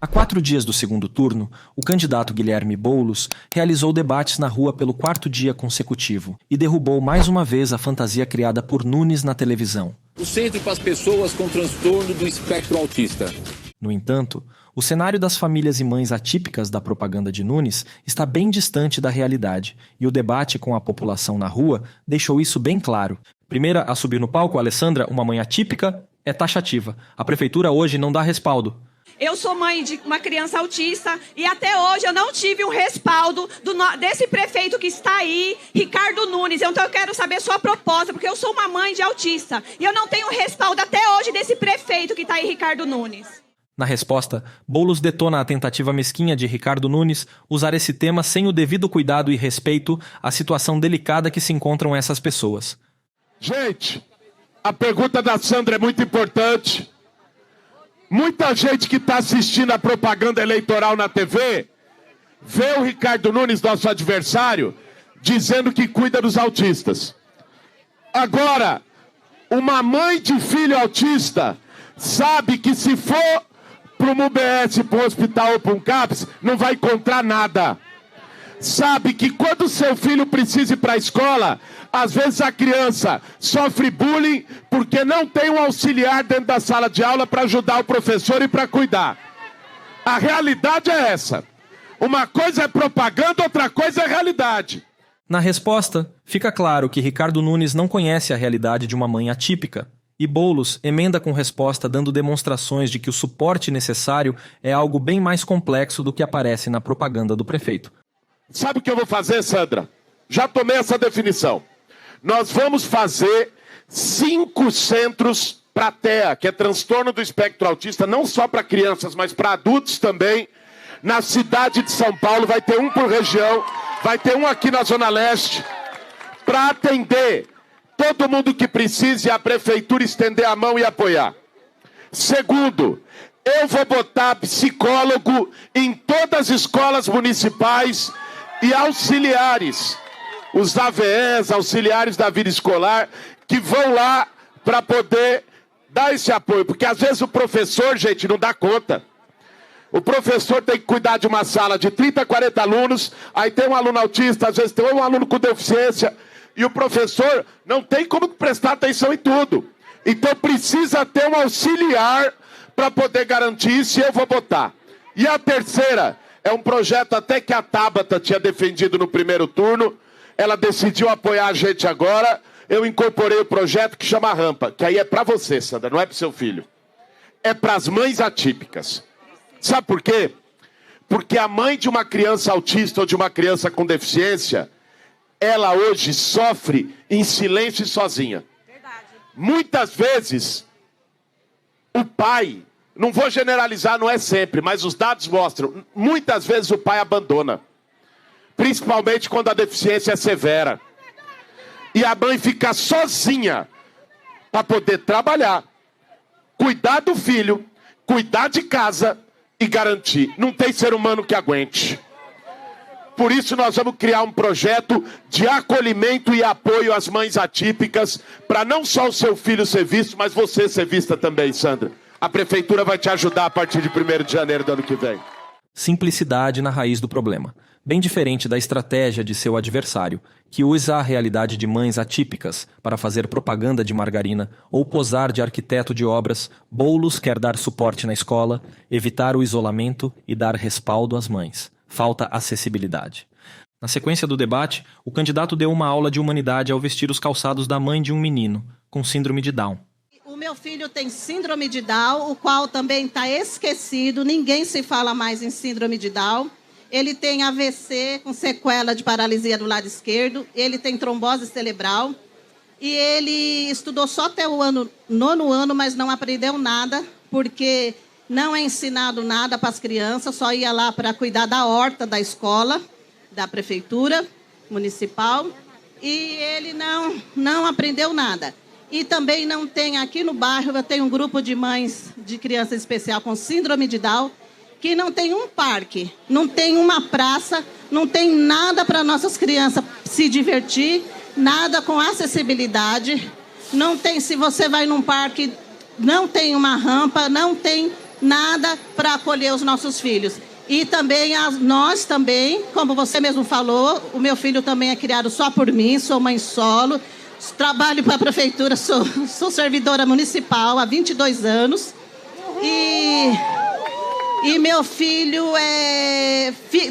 Há 4 dias do segundo turno, o candidato Guilherme Boulos realizou debates na rua pelo 4º dia consecutivo e derrubou mais uma vez a fantasia criada por Nunes na televisão. O Centro para as Pessoas com Transtorno do Espectro Autista. No entanto, o cenário das famílias e mães atípicas da propaganda de Nunes está bem distante da realidade, e o debate com a população na rua deixou isso bem claro. Primeira a subir no palco, Alessandra, uma mãe atípica, é taxativa. A prefeitura hoje não dá respaldo. Eu sou mãe de uma criança autista e até hoje eu não tive um respaldo desse prefeito que está aí, Ricardo Nunes. Então eu quero saber sua proposta, porque eu sou uma mãe de autista e eu não tenho respaldo até hoje desse prefeito que está aí, Ricardo Nunes. Na resposta, Boulos detona a tentativa mesquinha de Ricardo Nunes usar esse tema sem o devido cuidado e respeito à situação delicada que se encontram essas pessoas. Gente, a pergunta da Sandra é muito importante. Muita gente que está assistindo a propaganda eleitoral na TV vê o Ricardo Nunes, nosso adversário, dizendo que cuida dos autistas. Agora, uma mãe de filho autista sabe que se for para um UBS, para um hospital ou para um CAPS, não vai encontrar nada. Sabe que quando seu filho precisa ir para a escola, às vezes a criança sofre bullying porque não tem um auxiliar dentro da sala de aula para ajudar o professor e para cuidar. A realidade é essa. Uma coisa é propaganda, outra coisa é realidade. Na resposta, fica claro que Ricardo Nunes não conhece a realidade de uma mãe atípica. E Boulos emenda com resposta dando demonstrações de que o suporte necessário é algo bem mais complexo do que aparece na propaganda do prefeito. Sabe o que eu vou fazer, Sandra? Já tomei essa definição. Nós vamos fazer 5 centros para TEA, que é transtorno do espectro autista, não só para crianças, mas para adultos também. Na cidade de São Paulo, vai ter um por região, vai ter um aqui na Zona Leste, para atender todo mundo que precise e a prefeitura estender a mão e apoiar. Segundo, eu vou botar psicólogo em todas as escolas municipais e auxiliares, os AVEs, auxiliares da vida escolar, que vão lá para poder dar esse apoio. Porque às vezes o professor, gente, não dá conta. O professor tem que cuidar de uma sala de 30, 40 alunos, aí tem um aluno autista, às vezes tem um aluno com deficiência, e o professor não tem como prestar atenção em tudo. Então precisa ter um auxiliar para poder garantir isso, e eu vou botar. E a terceira é um projeto até que a Tabata tinha defendido no primeiro turno. Ela decidiu apoiar a gente agora. Eu incorporei o projeto que chama Rampa, que aí é para você, Sandra, não é para o seu filho. É para as mães atípicas. Sabe por quê? Porque a mãe de uma criança autista ou de uma criança com deficiência, ela hoje sofre em silêncio e sozinha. Verdade. Muitas vezes, o pai, não vou generalizar, não é sempre, mas os dados mostram, muitas vezes o pai abandona. Principalmente quando a deficiência é severa. E a mãe fica sozinha para poder trabalhar, cuidar do filho, cuidar de casa e garantir. Não tem ser humano que aguente. Por isso nós vamos criar um projeto de acolhimento e apoio às mães atípicas, para não só o seu filho ser visto, mas você ser vista também, Sandra. A prefeitura vai te ajudar a partir de 1º de janeiro do ano que vem. Simplicidade na raiz do problema. Bem diferente da estratégia de seu adversário, que usa a realidade de mães atípicas para fazer propaganda de margarina ou posar de arquiteto de obras. Boulos quer dar suporte na escola, evitar o isolamento e dar respaldo às mães. Falta acessibilidade. Na sequência do debate, o candidato deu uma aula de humanidade ao vestir os calçados da mãe de um menino com síndrome de Down. O meu filho tem síndrome de Down, o qual também está esquecido, ninguém se fala mais em síndrome de Down. Ele tem AVC com sequela de paralisia do lado esquerdo, ele tem trombose cerebral e ele estudou só até o 9º ano, mas não aprendeu nada, porque não é ensinado nada para as crianças, só ia lá para cuidar da horta da escola, da prefeitura municipal, e ele não aprendeu nada. E também não tem, aqui no bairro, eu tenho um grupo de mães de criança especial com síndrome de Down, que não tem um parque, não tem uma praça, não tem nada para nossas crianças se divertir, nada com acessibilidade. Não tem, se você vai num parque, não tem uma rampa, não tem nada para acolher os nossos filhos. E também nós também, como você mesmo falou, o meu filho também é criado só por mim, sou mãe solo, trabalho para a prefeitura, sou servidora municipal há 22 anos. E meu filho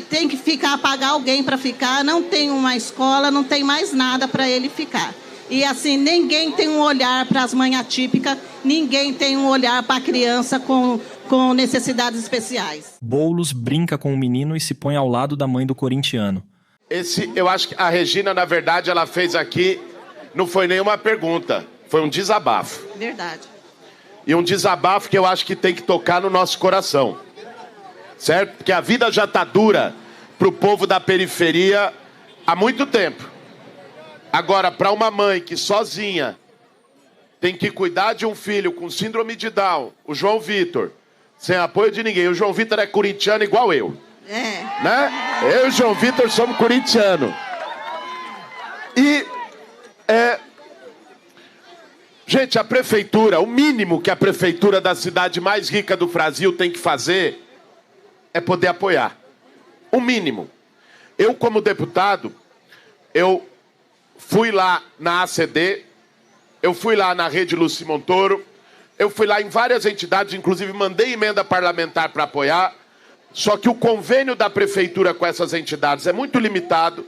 tem que pagar alguém para ficar, não tem uma escola, não tem mais nada para ele ficar. E assim, ninguém tem um olhar para as mães atípicas, ninguém tem um olhar para a criança com necessidades especiais. Boulos brinca com o menino e se põe ao lado da mãe do corintiano. Eu acho que a Regina, na verdade, ela fez aqui, não foi nenhuma pergunta, foi um desabafo. Verdade. E um desabafo que eu acho que tem que tocar no nosso coração. Certo? Porque a vida já está dura para o povo da periferia há muito tempo. Agora, para uma mãe que sozinha tem que cuidar de um filho com síndrome de Down, o João Vitor, sem apoio de ninguém. O João Vitor é corintiano igual eu. Né? Eu e o João Vitor somos corintianos. Gente, a prefeitura, o mínimo que a prefeitura da cidade mais rica do Brasil tem que fazer é poder apoiar. O mínimo. Eu, como deputado, eu fui lá na ACD, eu fui lá na Rede Luci Montoro, eu fui lá em várias entidades, inclusive mandei emenda parlamentar para apoiar, só que o convênio da prefeitura com essas entidades é muito limitado,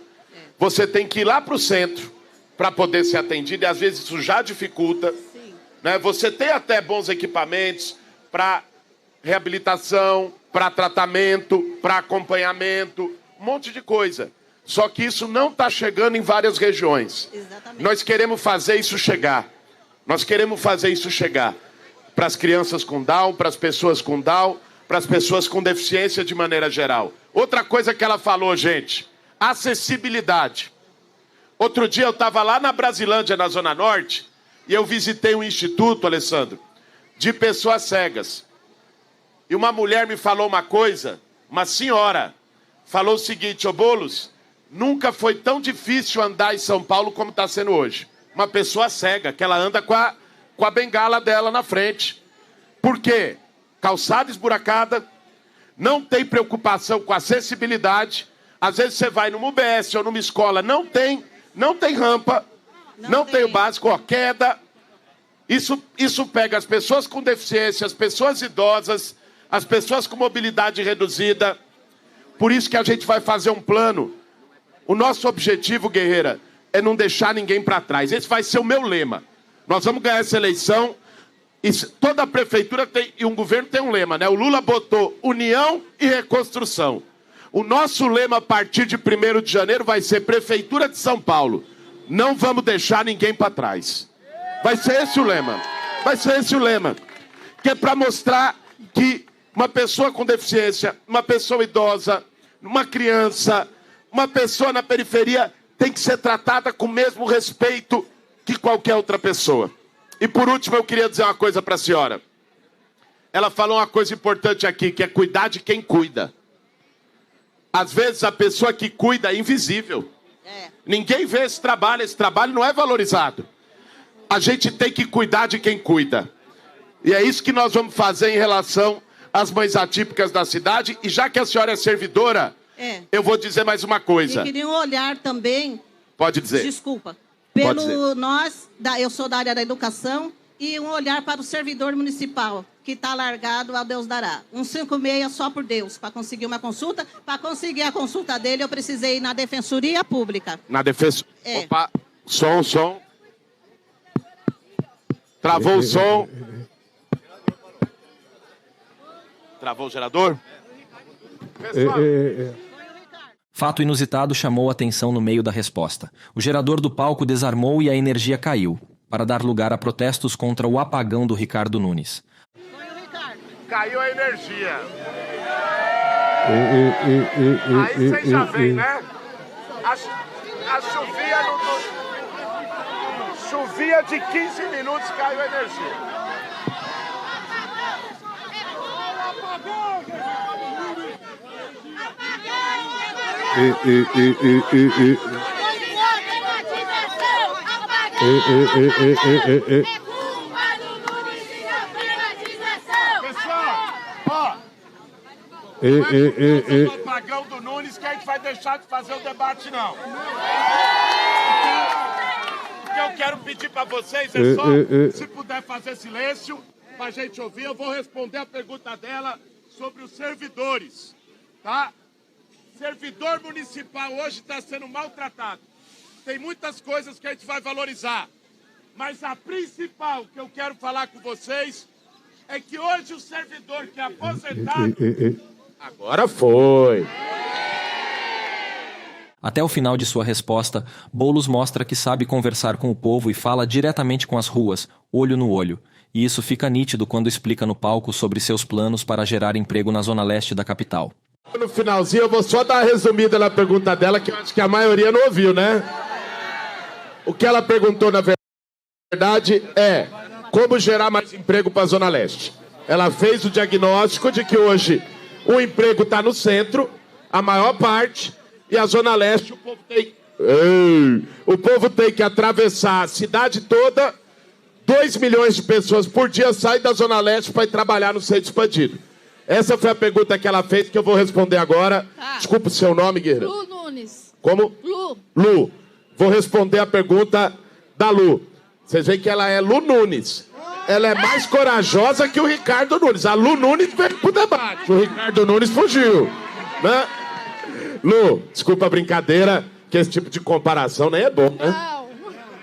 você tem que ir lá para o centro para poder ser atendido, e às vezes isso já dificulta. Né? Você tem até bons equipamentos para reabilitação, para tratamento, para acompanhamento, um monte de coisa. Só que isso não está chegando em várias regiões. Exatamente. Nós queremos fazer isso chegar. Nós queremos fazer isso chegar para as crianças com Down, para as pessoas com Down, para as pessoas com deficiência de maneira geral. Outra coisa que ela falou, gente, acessibilidade. Outro dia eu estava lá na Brasilândia, na Zona Norte, e eu visitei um instituto, Alessandro, de pessoas cegas. E uma mulher me falou uma coisa, uma senhora, falou o seguinte: ô Boulos, nunca foi tão difícil andar em São Paulo como está sendo hoje. Uma pessoa cega, que ela anda com a bengala dela na frente. Por quê? Calçada esburacada, não tem preocupação com acessibilidade. Às vezes você vai numa UBS ou numa escola, não tem rampa, não tem o básico, ó, queda. Isso pega as pessoas com deficiência, as pessoas idosas, as pessoas com mobilidade reduzida. Por isso que a gente vai fazer um plano. O nosso objetivo, Guerreira, é não deixar ninguém para trás. Esse vai ser o meu lema. Nós vamos ganhar essa eleição. E toda a prefeitura e um governo tem um lema, né? O Lula botou união e reconstrução. O nosso lema a partir de 1º de janeiro vai ser Prefeitura de São Paulo. Não vamos deixar ninguém para trás. Vai ser esse o lema. Vai ser esse o lema. Que é para mostrar que uma pessoa com deficiência, uma pessoa idosa, uma criança, uma pessoa na periferia tem que ser tratada com o mesmo respeito que qualquer outra pessoa. E por último eu queria dizer uma coisa para a senhora. Ela falou uma coisa importante aqui, que é cuidar de quem cuida. Às vezes a pessoa que cuida é invisível. Ninguém vê esse trabalho não é valorizado. A gente tem que cuidar de quem cuida. E é isso que nós vamos fazer em relação às mães atípicas da cidade. E já que a senhora é servidora, eu vou dizer mais uma coisa. Eu queria um olhar também... Pode dizer. Desculpa. Pode dizer. Eu sou da área da educação, e um olhar para o servidor municipal, que está largado ao Deus dará. 156 só por Deus, para conseguir uma consulta. Para conseguir a consulta dele, eu precisei ir na Defensoria Pública. Na Defensoria... Opa, som. Travou o som. Travou o gerador? Pessoal... Fato inusitado chamou a atenção no meio da resposta. O gerador do palco desarmou e a energia caiu, para dar lugar a protestos contra o apagão do Ricardo Nunes. Caiu a energia. Aí vocês já veem, né? A chovia de 15 minutos, caiu a energia. o apagão do Nunes que a gente vai deixar de fazer o debate, não. O que eu quero pedir para vocês é só, se puder fazer silêncio, para a gente ouvir, eu vou responder a pergunta dela sobre os servidores, tá? Servidor municipal hoje está sendo maltratado. Tem muitas coisas que a gente vai valorizar. Mas a principal que eu quero falar com vocês é que hoje o servidor que é aposentado... Agora foi. Até o final de sua resposta, Boulos mostra que sabe conversar com o povo e fala diretamente com as ruas, olho no olho. E isso fica nítido quando explica no palco sobre seus planos para gerar emprego na zona leste da capital. No finalzinho eu vou só dar uma resumida na pergunta dela, que eu acho que a maioria não ouviu, né? O que ela perguntou, na verdade, é como gerar mais emprego para a Zona Leste. Ela fez o diagnóstico de que hoje o emprego está no centro, a maior parte, e a Zona Leste, o povo tem que atravessar a cidade toda, 2 milhões de pessoas por dia saem da Zona Leste para ir trabalhar no centro expandido. Essa foi a pergunta que ela fez, que eu vou responder agora. Tá. Desculpa o seu nome, guerreira. Lu Nunes. Como? Lu. Vou responder a pergunta da Lu. Vocês veem que ela é Lu Nunes. Ela é mais corajosa que o Ricardo Nunes. A Lu Nunes veio pro debate. O Ricardo Nunes fugiu. Né? Lu, desculpa a brincadeira, que esse tipo de comparação nem é bom, né?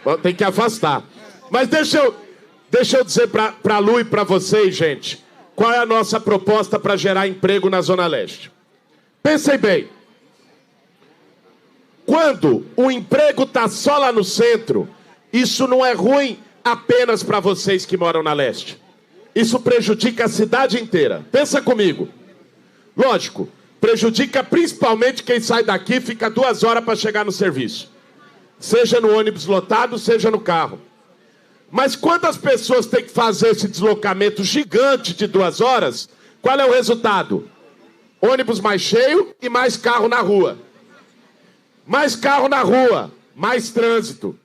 Não. Tem que afastar. Mas deixa eu dizer pra Lu e pra vocês, gente, qual é a nossa proposta para gerar emprego na Zona Leste. Pensem bem. Quando o emprego está só lá no centro, isso não é ruim apenas para vocês que moram na Leste. Isso prejudica a cidade inteira. Pensa comigo. Lógico, prejudica principalmente quem sai daqui e fica 2 horas para chegar no serviço. Seja no ônibus lotado, seja no carro. Mas quantas pessoas têm que fazer esse deslocamento gigante de 2 horas? Qual é o resultado? Ônibus mais cheio e mais carro na rua. Mais carro na rua, mais trânsito.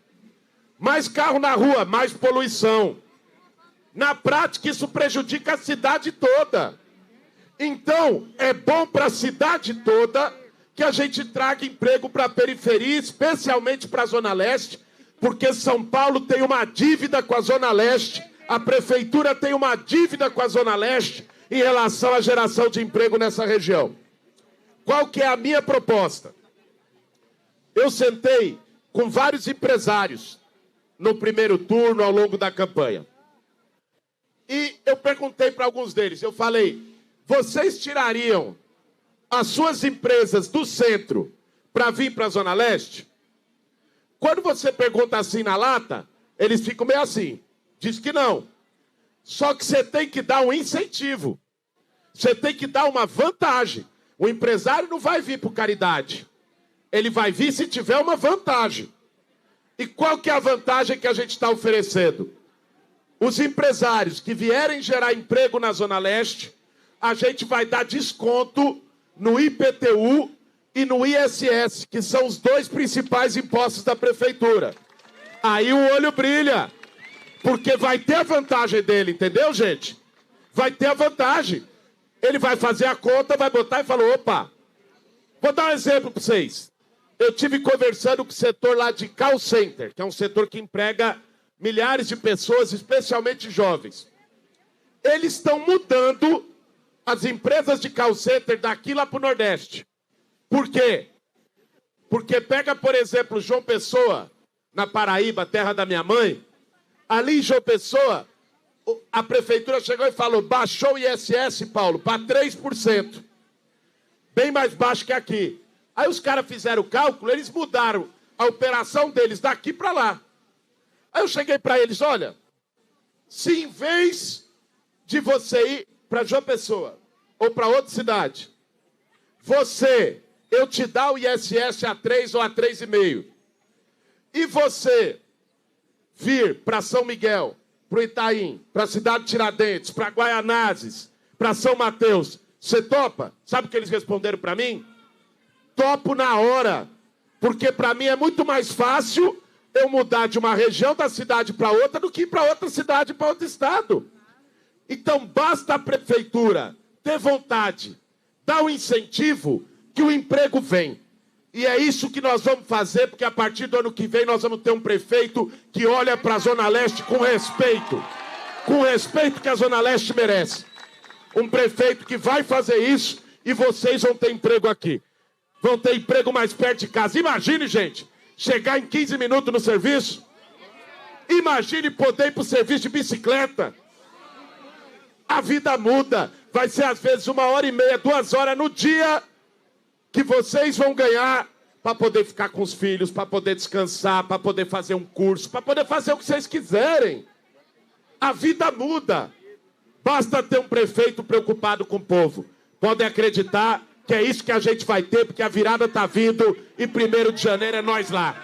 Mais carro na rua, mais poluição. Na prática, isso prejudica a cidade toda. Então, é bom para a cidade toda que a gente traga emprego para a periferia, especialmente para a Zona Leste, porque São Paulo tem uma dívida com a Zona Leste, a Prefeitura tem uma dívida com a Zona Leste em relação à geração de emprego nessa região. Qual que é a minha proposta? Eu sentei com vários empresários no primeiro turno, ao longo da campanha. E eu perguntei para alguns deles, eu falei, vocês tirariam as suas empresas do centro para vir para a Zona Leste? Quando você pergunta assim na lata, eles ficam meio assim. Diz que não. Só que você tem que dar um incentivo. Você tem que dar uma vantagem. O empresário não vai vir por caridade. Ele vai vir se tiver uma vantagem. E qual que é a vantagem que a gente está oferecendo? Os empresários que vierem gerar emprego na Zona Leste, a gente vai dar desconto no IPTU e no ISS, que são os 2 principais impostos da Prefeitura. Aí o olho brilha, porque vai ter a vantagem dele, entendeu, gente? Vai ter a vantagem. Ele vai fazer a conta, vai botar e falou, opa, vou dar um exemplo para vocês. Eu tive conversando com o setor lá de call center, que é um setor que emprega milhares de pessoas, especialmente jovens. Eles estão mudando as empresas de call center daqui lá para o Nordeste. Por quê? Porque pega, por exemplo, João Pessoa, na Paraíba, terra da minha mãe. Ali em João Pessoa, a prefeitura chegou e falou, baixou o ISS, Paulo, para 3%. Bem mais baixo que aqui. Aí os caras fizeram o cálculo, eles mudaram a operação deles daqui para lá. Aí eu cheguei para eles, olha, se em vez de você ir para João Pessoa ou para outra cidade, eu te dar o ISS a 3 ou a 3,5, e você vir para São Miguel, para o Itaim, para a cidade de Tiradentes, para Guaianazes, para São Mateus, você topa? Sabe o que eles responderam para mim? Topo na hora, porque para mim é muito mais fácil eu mudar de uma região da cidade para outra do que ir para outra cidade, para outro estado. Então basta a prefeitura ter vontade dá o incentivo que o emprego vem. E é isso que nós vamos fazer, porque a partir do ano que vem nós vamos ter um prefeito que olha para a Zona Leste com respeito que a Zona Leste merece. Um prefeito que vai fazer isso e vocês vão ter emprego aqui. Vão ter emprego mais perto de casa. Imagine, gente, chegar em 15 minutos no serviço. Imagine poder ir para o serviço de bicicleta. A vida muda. Vai ser às vezes 1h30, 2 horas no dia que vocês vão ganhar para poder ficar com os filhos, para poder descansar, para poder fazer um curso, para poder fazer o que vocês quiserem. A vida muda. Basta ter um prefeito preocupado com o povo. Podem acreditar que é isso que a gente vai ter, porque a virada está vindo e 1º de janeiro é nós lá.